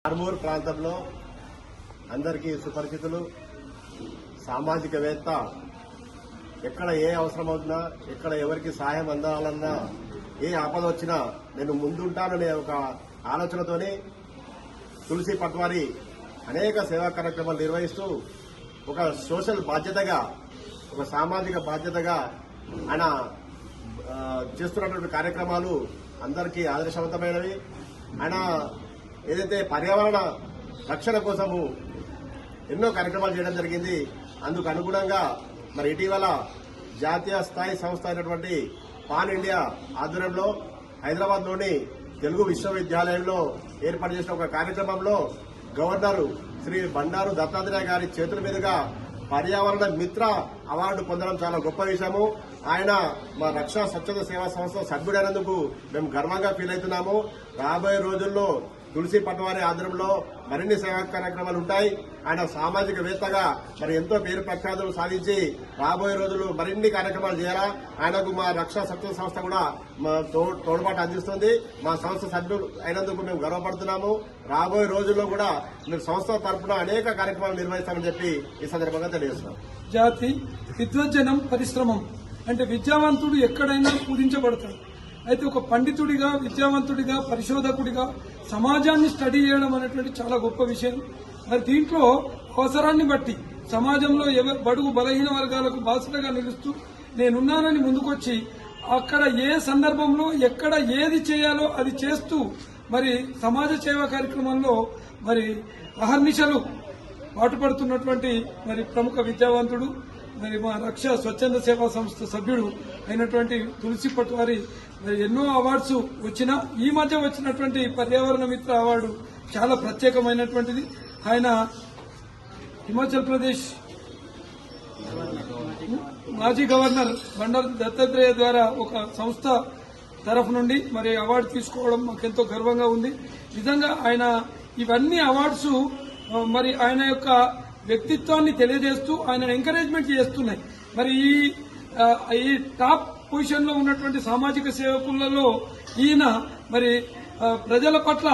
ఆర్మూర్ ప్రాంతంలో అందరికీ సుపరిచితులు, సామాజికవేత్త. ఎక్కడ ఏ అవసరం అవుతున్నా, ఎక్కడ ఎవరికి సహాయం అందాలన్నా, ఏ ఆపద వచ్చినా నేను ముందుంటాననే ఒక ఆలోచనతోనే తులసి పట్వారి అనేక సేవా కార్యక్రమాలు నిర్వహిస్తూ ఒక సోషల్ బాధ్యతగా, ఒక సామాజిక బాధ్యతగా ఆయన చేస్తున్నటువంటి కార్యక్రమాలు అందరికీ ఆదర్శవంతమైనవి. ఆయన ఏదైతే పర్యావరణ రక్షణ కోసము ఎన్నో కార్యక్రమాలు చేయడం జరిగింది. అందుకు అనుగుణంగా మరి ఇటీవల జాతీయ స్థాయి సంస్థ అయినటువంటి పాన్ ఇండియా ఆధ్వర్యంలో హైదరాబాద్లోని తెలుగు విశ్వవిద్యాలయంలో ఏర్పాటు చేసిన ఒక కార్యక్రమంలో గవర్నర్ శ్రీ బండారు దత్తాత్రేయ గారి చేతుల మీదుగా పర్యావరణ మిత్ర అవార్డు పొందడం చాలా గొప్ప విషయము. ఆయన మా రక్షా స్వచ్ఛంద సేవా సంస్థ సభ్యుడైనందుకు మేము గర్వంగా ఫీల్ అవుతున్నాము. రాబోయే రోజుల్లో తులసి పట్వారి ఆధ్వర్యంలో మరిన్ని సేవా కార్యక్రమాలు ఉంటాయి. ఆయన సామాజికవేత్తగా మరి ఎంతో పేరు ప్రఖ్యాతులు సాధించి రాబోయే రోజులు మరిన్ని కార్యక్రమాలు చేయాలా. ఆయనకు మా రక్షా స్వచ్ఛంద సంస్థ కూడా తోడ్పాటు అందిస్తుంది. మా సంస్థ సభ్యులు అయినందుకు మేము గర్వపడుతున్నాము. రాబోయే రోజుల్లో కూడా మీరు సంస్థ తరఫున అనేక కార్యక్రమాలు నిర్వహిస్తామని చెప్పి ఈ సందర్భంగా తెలియజేస్తున్నాం. జాతి విద్వజ్జనం పరిశ్రమం అంటే విద్యావంతుడు ఎక్కడైనా పూజించబడతాడు. అయితే ఒక పండితుడిగా, విద్యావంతుడిగా, పరిశోధకుడిగా సమాజాన్ని స్టడీ చేయడం అనేటువంటి చాలా గొప్ప విషయం. మరి దీంట్లో అవసరాన్ని బట్టి సమాజంలో బడుగు బలహీన వర్గాలకు బాసటగా నిలుస్తూ నేనున్నానని ముందుకొచ్చి అక్కడ ఏ సందర్భంలో ఎక్కడ ఏది చేయాలో అది చేస్తూ మరి సమాజ సేవా కార్యక్రమంలో మరి అహర్నిశలు పాటుపడుతున్నటువంటి మరి ప్రముఖ విద్యావంతుడు, మరి మా రక్ష స్వచ్ఛంద సేవా సంస్థ సభ్యుడు అయినటువంటి తులసి పట్వారి మరి ఎన్నో అవార్డ్స్ వచ్చినా ఈ మధ్య వచ్చినటువంటి పర్యావరణ మిత్ర అవార్డు చాలా ప్రత్యేకమైనటువంటిది. ఆయన హిమాచల్ ప్రదేశ్ మాజీ గవర్నర్ బండారు దత్తాత్రేయ ద్వారా ఒక సంస్థ తరఫు నుండి మరి అవార్డు తీసుకోవడం మాకెంతో గర్వంగా ఉంది. నిజంగా ఆయన ఇవన్నీ అవార్డ్స్ మరి ఆయన యొక్క వ్యక్తిత్వాన్ని తెలియజేస్తూ ఆయన ఎంకరేజ్మెంట్ చేస్తున్నాయి. మరి ఈ టాప్ పొజిషన్ లో ఉన్నటువంటి సామాజిక సేవకులలో ఈయన మరి ప్రజల పట్ల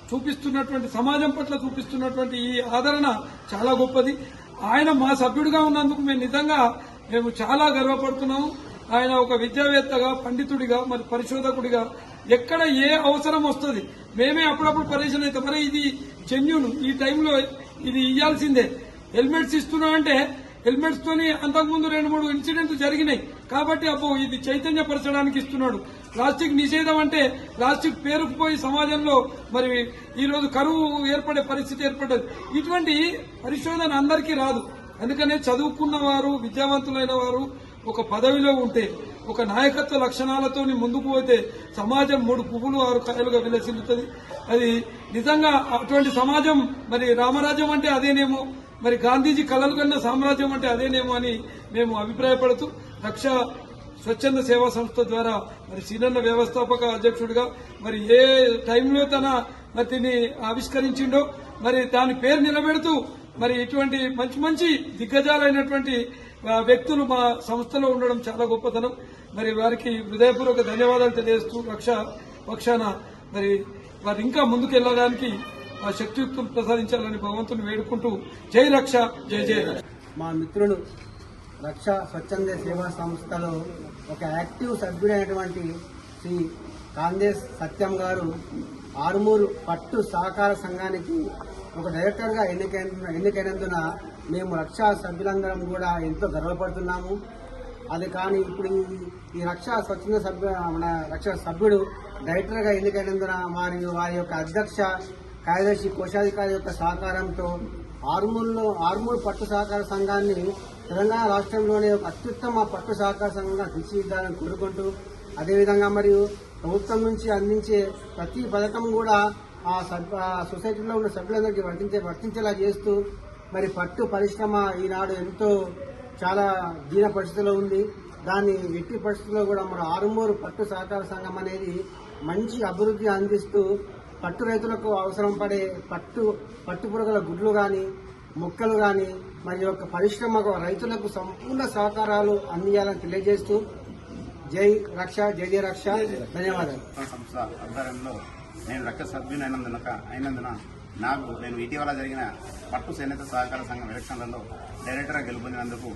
చూపిస్తున్నటువంటి, సమాజం పట్ల చూపిస్తున్నటువంటి ఈ ఆదరణ చాలా గొప్పది. ఆయన మా సభ్యుడిగా ఉన్నందుకు మేము చాలా గర్వపడుతున్నాము. ఆయన ఒక విద్యావేత్తగా, పండితుడిగా, మరి పరిశోధకుడిగా ఎక్కడ ఏ అవసరం వస్తుంది మేమే అప్పుడప్పుడు పరేషన్ అవుతాం. మరి ఇది జెన్యూన్, ఈ టైంలో ఇది ఇయ్యాల్సిందే. హెల్మెట్స్ ఇస్తున్నా అంటే హెల్మెట్స్ తోని అంతకుముందు 2-3 ఇన్సిడెంట్లు జరిగినాయి కాబట్టి ఇది చైతన్యపరచడానికి ఇస్తున్నాడు. ప్లాస్టిక్ నిషేధం అంటే ప్లాస్టిక్ పేరుకుపోయి సమాజంలో మరి ఈ రోజు కరువు ఏర్పడే పరిస్థితి ఏర్పడ్డది. ఇటువంటి పరిశోధన అందరికీ రాదు. అందుకనే చదువుకున్న వారు, విద్యావంతులైన వారు ఒక పదవిలో ఉంటే, ఒక నాయకత్వ లక్షణాలతో ముందుకు పోతే సమాజం 3 పువ్వులు 6 కాయలుగా విలసిల్లుతుంది. అది నిజంగా అటువంటి సమాజం మరి రామరాజ్యం అంటే అదేనేమో, మరి గాంధీజీ కలలు కన్నా సామ్రాజ్యం అంటే అదేనేమో అని మేము అభిప్రాయపడుతూ రక్షా స్వచ్ఛంద సేవా సంస్థ ద్వారా మరి సీనన్న వ్యవస్థాపక అధ్యక్షుడిగా మరి ఏ టైంలో మరి దీన్ని ఆవిష్కరించిండో మరి దాని పేరు నిలబెడుతూ మరి ఇటువంటి మంచి మంచి దిగ్గజాలైనటువంటి వ్యక్తులు మా సంస్థలో ఉండడం చాలా గొప్పతనం. మరి వారికి హృదయపూర్వక ధన్యవాదాలు తెలియజేస్తూ రక్షా పక్షాన మరి వారు ఇంకా ముందుకెళ్లడానికి ఆ శక్తియుక్తులు ప్రసాదించాలని భగవంతుని వేడుకుంటూ జై రక్ష, జై జై. మా మిత్రులు రక్షా స్వచ్ఛంద సేవా సంస్థలో ఒక యాక్టివ్ సభ్యుడైనటువంటి శ్రీ కాందేశ్ సత్యం గారు ఆర్మూరు పట్టు సహకార సంఘానికి ఒక డైరెక్టర్గా ఎన్నికైనందున మేము రక్షా సభ్యులందరం కూడా ఎంతో గర్వపడుతున్నాము. అది కానీ ఇప్పుడు ఈ రక్షా స్వచ్ఛంద మన రక్షా సభ్యుడు డైరెక్టర్గా ఎన్నికైనందున వారి యొక్క అధ్యక్ష, కార్యదర్శి, కోశాధికారి యొక్క సహకారంతో ఆర్మూర్ పట్టు సహకార సంఘాన్ని తెలంగాణ రాష్ట్రంలోనే ఒక అత్యుత్తమ పట్టు సహకార సంఘంగా తీర్చిదిద్దాలని కోరుకుంటూ, అదేవిధంగా మరియు ప్రభుత్వం నుంచి అందించే ప్రతి పథకం కూడా ఆ సొసైటీలో ఉన్న సభ్యులందరికీ వర్తించేలా చేస్తూ మరి పట్టు పరిశ్రమ ఈనాడు ఎంతో చాలా దీన పరిస్థితిలో ఉంది. దాన్ని ఎట్టి పరిస్థితుల్లో కూడా మన ఆర్మూర్ పట్టు సహకార సంఘం అనేది మంచి అభివృద్ధి అందిస్తూ పట్టు రైతులకు అవసరం పడే పట్టు పురుగుల గుడ్లు కానీ, మొక్కలు కానీ మరి యొక్క పరిశ్రమకు రైతులకు సంపూర్ణ సహకారాలు అందించాలని తెలియజేస్తూ జై రక్ష, జై జై రక్ష. ధన్యవాదాలు. సంస్థ ఆధ్వర్యంలో నేను రక్ష సభ్యునైనందున నేను ఇటీవల జరిగిన పట్టు చేనేత సహకార సంఘం ఎలక్షన్లలో డైరెక్టర్గా గెలుపొందినందుకు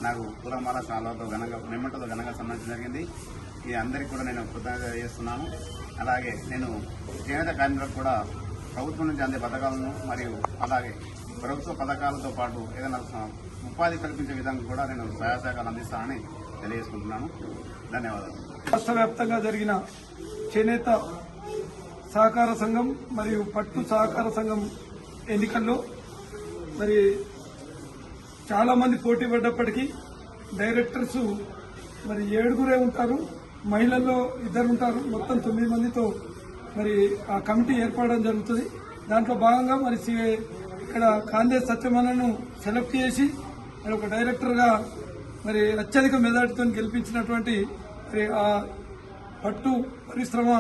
నాకు పూలమాల శాలతో ఘనంగా నిమ్మటతో ఘనంగా సన్మానించడం జరిగింది. ఇది అందరికీ కూడా నేను కృతజ్ఞత చేస్తున్నాను. అలాగే నేను చేనేత కార్మికులకు కూడా ప్రభుత్వం నుంచి అందే పథకాలను మరియు అలాగే ప్రభుత్వ పథకాలతో పాటు ఏదైనా ఉపాధి కల్పించే విధంగా కూడా నేను సహాయ సహకారాలు అందిస్తానని తెలియజేసుకుంటున్నాను. ధన్యవాదాలు. రాష్ట్ర వ్యాప్తంగా జరిగిన చేనేత సహకార సంఘం మరియు పట్టు సహకార సంఘం ఎన్నికల్లో మరి చాలా మంది పోటీ పడ్డప్పటికీ డైరెక్టర్స్ మరి 7 ఉంటారు, మహిళల్లో 2 ఉంటారు. మొత్తం 9 మందితో మరి ఆ కమిటీ ఏర్పడడం జరుగుతుంది. దాంట్లో భాగంగా మరి ఇక్కడ కాందేశ్ సత్యమన్నను సెలెక్ట్ చేసి మరి ఒక డైరెక్టర్గా మరి అత్యధిక మెజార్టీతో గెలిపించినటువంటి మరి ఆ పట్టు పరిశ్రమ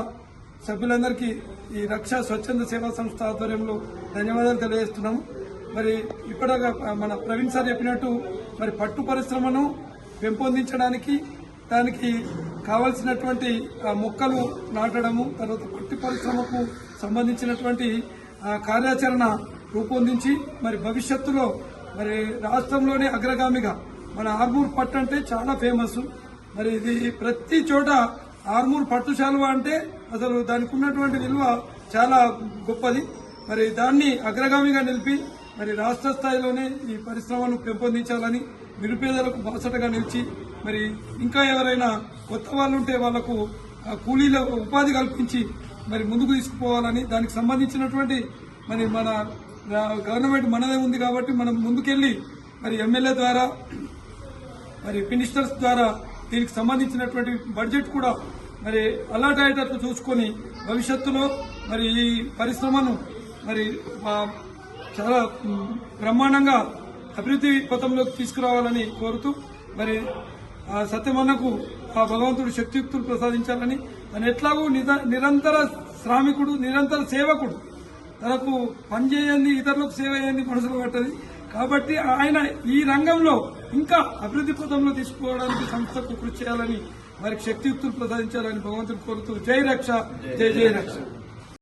సభ్యులందరికీ ఈ రక్ష స్వచ్ఛంద సేవా సంస్థ ఆధ్వర్యంలో ధన్యవాదాలు తెలియజేస్తున్నాము. మరి ఇప్పటిగా మన ప్రవీణ్ సార్ చెప్పినట్టు మరి పట్టు పరిశ్రమను పెంపొందించడానికి దానికి కావలసినటువంటి మొక్కలు నాటడము, తర్వాత పట్టు పరిశ్రమకు సంబంధించినటువంటి కార్యాచరణ రూపొందించి మరి భవిష్యత్తులో మరి రాష్ట్రంలోనే అగ్రగామిగా మన ఆర్మూర్ పట్టు అంటే చాలా ఫేమస్. మరి ఇది ప్రతి చోట ఆర్మూర్ పట్టు శాలువ అంటే అసలు దానికి ఉన్నటువంటి విలువ చాలా గొప్పది. మరి దాన్ని అగ్రగామిగా నిలిపి మరి రాష్ట్ర స్థాయిలోనే ఈ పరిశ్రమను పెంపొందించాలని, నిరుపేదలకు బాసటగా నిలిచి మరి ఇంకా ఎవరైనా కొత్త వాళ్ళు ఉంటే వాళ్లకు కూలీల ఉపాధి కల్పించి మరి ముందుకు తీసుకుపోవాలని, దానికి సంబంధించినటువంటి మరి మన గవర్నమెంట్ మనదే ఉంది కాబట్టి మనం ముందుకెళ్లి మరి ఎమ్మెల్యే ద్వారా మరి మినిస్టర్స్ ద్వారా దీనికి సంబంధించినటువంటి బడ్జెట్ కూడా మరి అలాట్ అయ్యేటట్లు చూసుకొని భవిష్యత్తులో మరి ఈ పరిశ్రమను మరి చాలా బ్రహ్మాండంగా అభివృద్ధి పథంలోకి తీసుకురావాలని కోరుతూ మరి ఆ సత్యమన్నకు ఆ భగవంతుడు శక్తియుక్తులు ప్రసాదించాలని, తను ఎట్లాగూ నిరంతర శ్రామికుడు, నిరంతర సేవకుడు, తనకు పనిచేయండి ఇతరులకు సేవ చేయండి మనసులో పట్టది. కాబట్టి ఆయన ఈ రంగంలో ఇంకా అభివృద్ధి పథంలో తీసుకోవడానికి సంస్థకు కృషి చేయాలని, వారికి శక్తియుక్తులు ప్రసాదించాలని భగవంతుడు కోరుతూ జై రక్ష, జై జై రక్ష.